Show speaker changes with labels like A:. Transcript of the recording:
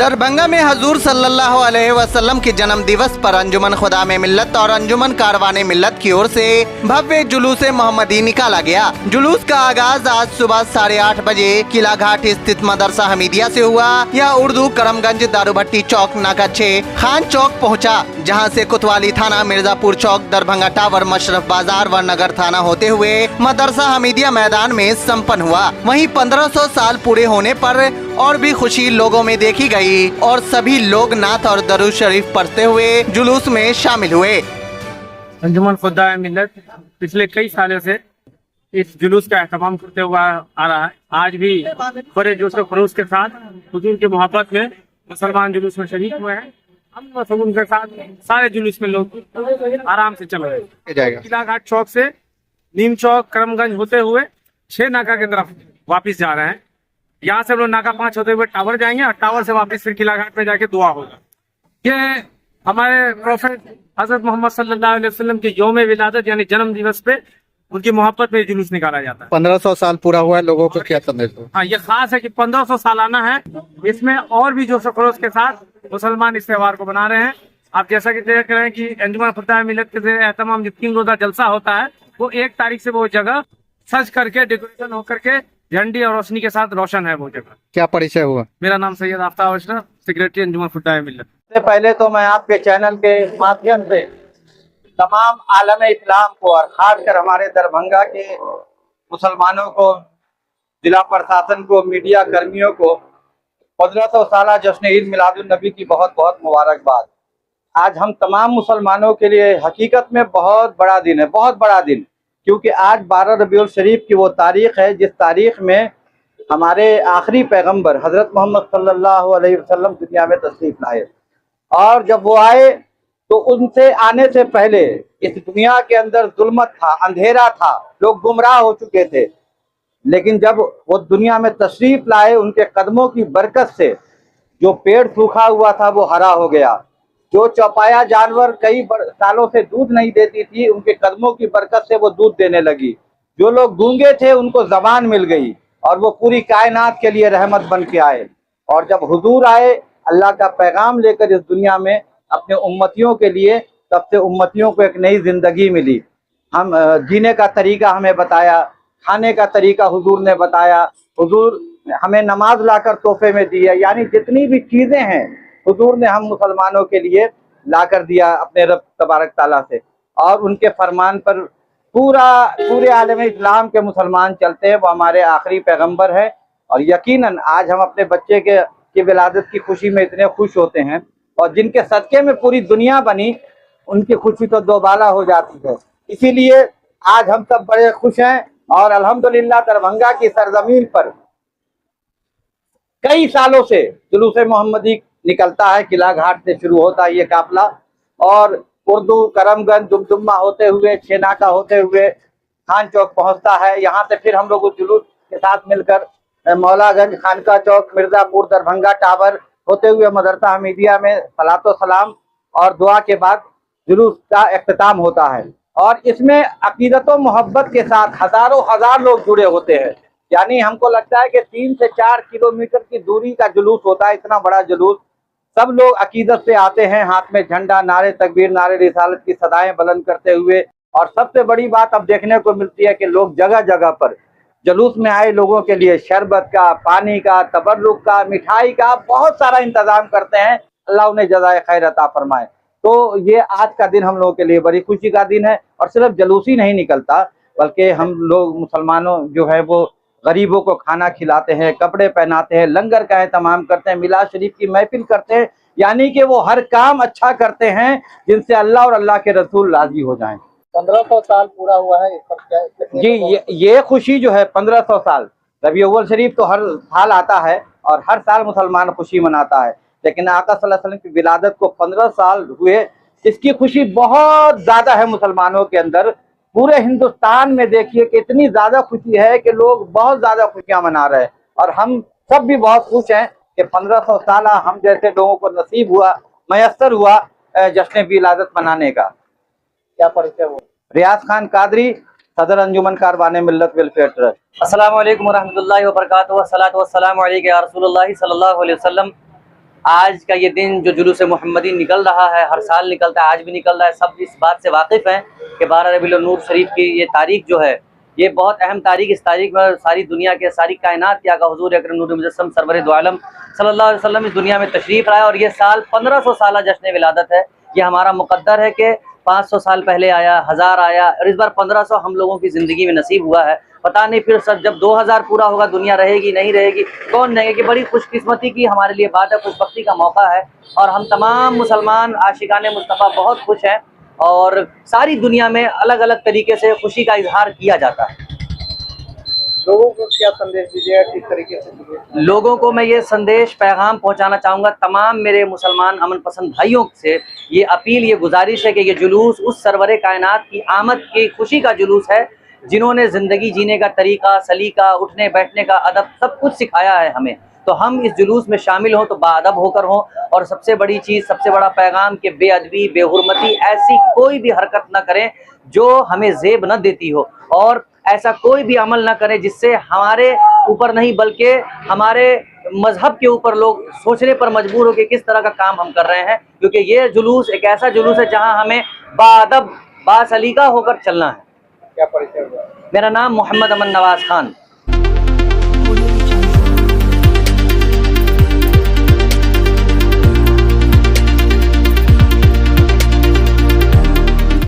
A: दरभंगा में हजूर सल्लल्लाहु अलैहि वसल्लम के जन्म दिवस पर अंजुमन खुदा में मिल्लत और अंजुमन कारवाने मिल्लत की ओर से भव्य जुलूस मोहम्मदी निकाला गया। जुलूस का आगाज आज सुबह 8:30 बजे किला घाट स्थित मदरसा हमीदिया से हुआ। यह उर्दू करमगंज दारूभट्टी चौक नाका 6 खान चौक पहुंचा, जहां से कोतवाली थाना, मिर्जापुर चौक, दरभंगा टावर, मशरफ बाजार व नगर थाना होते हुए मदरसा हमीदिया मैदान में संपन्न हुआ। वहीं 1500 साल पूरे होने पर और भी खुशी लोगों में देखी गई और सभी लोग नात और दरूद शरीफ पढ़ते हुए जुलूस में शामिल हुए।
B: अंजुमन खुदा मिल्लत पिछले कई सालों से इस जुलूस का एहतमाम करते हुआ आ रहा है। आज भी बड़े जोश व खरोश के साथ हुजूर की मोहब्बत में मुसलमान जुलूस में शरीक हुए हैं। हम व सुकून के साथ सारे जुलूस में लोग आराम से चल रहे हैं। किला घाट चौक से नीम चौक, करमगंज होते हुए 6 नाका की तरफ वापिस जा रहे हैं। यहाँ से हम लोग नाका 5 होते हुए टावर जाएंगे और टावर से वापस फिर किला घाट में जाके दुआ होगा। ये हमारे प्रोफेट हजरत मोहम्मद सल्लल्लाहु अलैहि वसल्लम के यौम विलादत यानी जन्म दिवस पे उनकी मोहब्बत में जुलूस निकाला जाता है।
C: 1500 साल पूरा हुआ है, लोगों को क्या संदेश दो?
B: हाँ, ये खास है कि 1500 सालाना है। इसमें और भी जोश खरोश के साथ मुसलमान इस त्यौहार को बना रहे हैं। आप जैसा कि देख रहे हैं कि अंजुमन खुदा मिल्लत के एहतमाम जो 3 रोजा जलसा होता है वो 1 तारीख से वो जगह सज करके डेकोरेशन होकर के झंडी और रोशनी के साथ रोशन है वो जगह।
C: क्या परिचय हुआ?
B: मेरा नाम सैयद आफ्ताब अशरफ, सेक्रेटरी अंजुमन खुदा मिल्लत।
D: सबसे पहले तो मैं आपके चैनल के माध्यम से तमाम आलम इस्लाम को और खासकर हमारे दरभंगा के मुसलमानों को, जिला प्रशासन को, मीडिया कर्मियों को 1500 साला जश्न ईद मिलादुन नबी की बहुत बहुत मुबारकबाद। आज हम तमाम मुसलमानों के लिए हकीकत में बहुत बड़ा दिन है, बहुत बड़ा दिन, क्योंकि आज 12 रबीउल शरीफ की वो तारीख है जिस तारीख में हमारे आखिरी पैगंबर हजरत मोहम्मद सल्लल्लाहु अलैहि वसल्लम दुनिया में तशरीफ लाए। और जब वो आए तो उनसे आने से पहले इस दुनिया के अंदर जुल्मत था, अंधेरा था, लोग गुमराह हो चुके थे। लेकिन जब वो दुनिया में तशरीफ लाए, उनके कदमों की बरकत से जो पेड़ सूखा हुआ था वो हरा हो गया, जो चौपाया जानवर कई सालों से दूध नहीं देती थी, उनके कदमों की बरकत से वो दूध देने लगी। जो लोग गूंगे थे उनको जबान मिल गई और वो पूरी कायनात के लिए रहमत बन के आए। और जब हुजूर आए अल्लाह का पैगाम लेकर इस दुनिया में अपने उम्मतियों के लिए, तब से उम्मतियों को एक नई जिंदगी मिली। हम जीने का तरीका हमें बताया, खाने का तरीका हुजूर ने बताया। हुजूर हमें नमाज लाकर तोहफे में दी है, यानी जितनी भी चीज़ें हैं हुजूर ने हम मुसलमानों के लिए लाकर दिया अपने रब तबारक ताला से। और उनके फरमान पर पूरे आलम इस्लाम के मुसलमान चलते हैं। वो हमारे आखिरी पैगंबर है और यकीनन आज हम अपने बच्चे की विलादत की खुशी में इतने खुश होते हैं और जिनके सदक़े में पूरी दुनिया बनी, उनकी खुशी तो दोबाला हो जाती है। इसीलिए आज हम सब बड़े खुश हैं और अल्हम्दुलिल्लाह दरभंगा की सरजमीन पर कई सालों से जुलूस मोहम्मदी निकलता है। किला घाट से शुरू होता है ये काफिला और उर्दू, करमगंज, दुमदुमा होते हुए, 6 नाका होते हुए खान चौक पहुंचता है। यहाँ से फिर हम लोग उस जुलूस के साथ मिलकर मौलागंज, खानका चौक, मिर्जापुर, दरभंगा टावर होते हुए मदरसा हमीदिया में सलातो सलाम और दुआ के बाद जुलूस का इख्तिताम होता है। और इसमें अकीदत व मोहब्बत के साथ हजारों हजार लोग जुड़े होते हैं। यानी हमको लगता है कि 3 से 4 किलोमीटर की दूरी का जुलूस होता है, इतना बड़ा जुलूस। सब लोग अकीदत से आते हैं, हाथ में झंडा, नारे तकबीर, नारे रिसालत की सदाएं बुलंद करते हुए। और सबसे बड़ी बात अब देखने को मिलती है कि लोग जगह जगह पर जुलूस में आए लोगों के लिए शरबत का, पानी का, तबर्रुक का, मिठाई का बहुत सारा इंतजाम करते हैं। अल्लाह उन्हें जज़ाए खैर अता फरमाए। तो ये आज का दिन हम लोगों के लिए बड़ी खुशी का दिन है। और सिर्फ जुलूस ही नहीं निकलता, बल्कि हम लोग मुसलमानों जो है वो गरीबों को खाना खिलाते हैं, कपड़े पहनाते हैं, लंगर का एहतमाम करते हैं, मिलाद शरीफ की महफिल करते हैं। यानी कि वो हर काम अच्छा करते हैं जिनसे अल्लाह और अल्लाह के रसूल राजी हो जाएं। 1500 साल पूरा हुआ है जी। ये खुशी जो है 1500 साल, रबी अव्वल शरीफ तो हर साल आता है और हर साल मुसलमान खुशी मनाता है, लेकिन आका सल्लल्लाहु अलैहि वसल्लम की विलादत को 15 साल हुए, इसकी खुशी बहुत ज़्यादा है मुसलमानों के अंदर। पूरे हिंदुस्तान में देखिए कि इतनी ज़्यादा खुशी है कि लोग बहुत ज़्यादा खुशियाँ मना रहे हैं। और हम सब भी बहुत खुश हैं कि 1500 साल हम जैसे लोगों को नसीब हुआ, मयसर हुआ जश्न विलादत मनाने का। क्या परिचय हुआ? रियाज खान कादरी, सदर अंजुमन कारवाने मिल्लत वेलफेयर ट्रस्ट।
E: अस्सलामु अलैकुम वरहमतुल्लाहि वबरकातुहू, वस्सलातु वस्सलामु अलैका या रसूलुल्लाह सल्लल्लाहु अलैहि वसल्लम।
D: آج کا یہ دن جو جلوس محمدی نکل رہا ہے، ہر سال نکلتا ہے، آج بھی نکل رہا ہے، سب اس بات سے واقف ہیں کہ 12 ربیع النور شریف کی یہ تاریخ جو ہے یہ بہت اہم تاریخ، اس تاریخ میں ساری دنیا کے ساری کائنات کے آقا حضور اکرم نور مجسم سرور دو عالم صلی اللہ علیہ وسلم اس دنیا میں تشریف لائے، اور یہ سال 1500 سالہ جشن ولادت ہے۔ یہ ہمارا مقدر ہے کہ 500 سال پہلے آیا، 1000 آیا، اور اس بار 1500 ہم لوگوں کی زندگی میں نصیب ہوا ہے۔ پتہ نہیں پھر سب جب 2000 پورا ہوگا دنیا رہے گی نہیں رہے گی، کون رہے گی؟ بڑی خوش قسمتی کی ہمارے لیے بات ہے، خوش بختی کا موقع ہے، اور ہم تمام مسلمان عاشقان مصطفیٰ بہت خوش ہیں، اور ساری دنیا میں الگ الگ طریقے سے خوشی کا اظہار کیا جاتا ہے۔
C: لوگوں کو کیا سندیش دیجیے کس طریقے سے؟
D: لوگوں کو میں یہ سندیش پیغام پہنچانا چاہوں گا، تمام میرے مسلمان امن پسند بھائیوں سے یہ اپیل، یہ گزارش ہے کہ یہ جلوس اس سرور کائنات کی آمد کی خوشی کا جلوس ہے جنہوں نے زندگی جینے کا طریقہ، سلیقہ، اٹھنے بیٹھنے کا ادب سب کچھ سکھایا ہے ہمیں، تو ہم اس جلوس میں شامل ہوں تو باادب ہو کر ہوں، اور سب سے بڑی چیز، سب سے بڑا پیغام کہ بے ادبی، بے حرمتی، ایسی کوئی بھی حرکت نہ کریں جو ہمیں زیب نہ دیتی ہو، اور ایسا کوئی بھی عمل نہ کریں جس سے ہمارے اوپر نہیں بلکہ ہمارے مذہب کے اوپر لوگ سوچنے پر مجبور ہو کہ کس طرح کا کام ہم کر رہے ہیں، کیونکہ یہ جلوس ایک ایسا جلوس ہے جہاں ہمیں باادب، باسلیقہ ہو کر چلنا ہے۔
C: کیا پریچے ہوا؟
D: میرا نام محمد امن نواز خان۔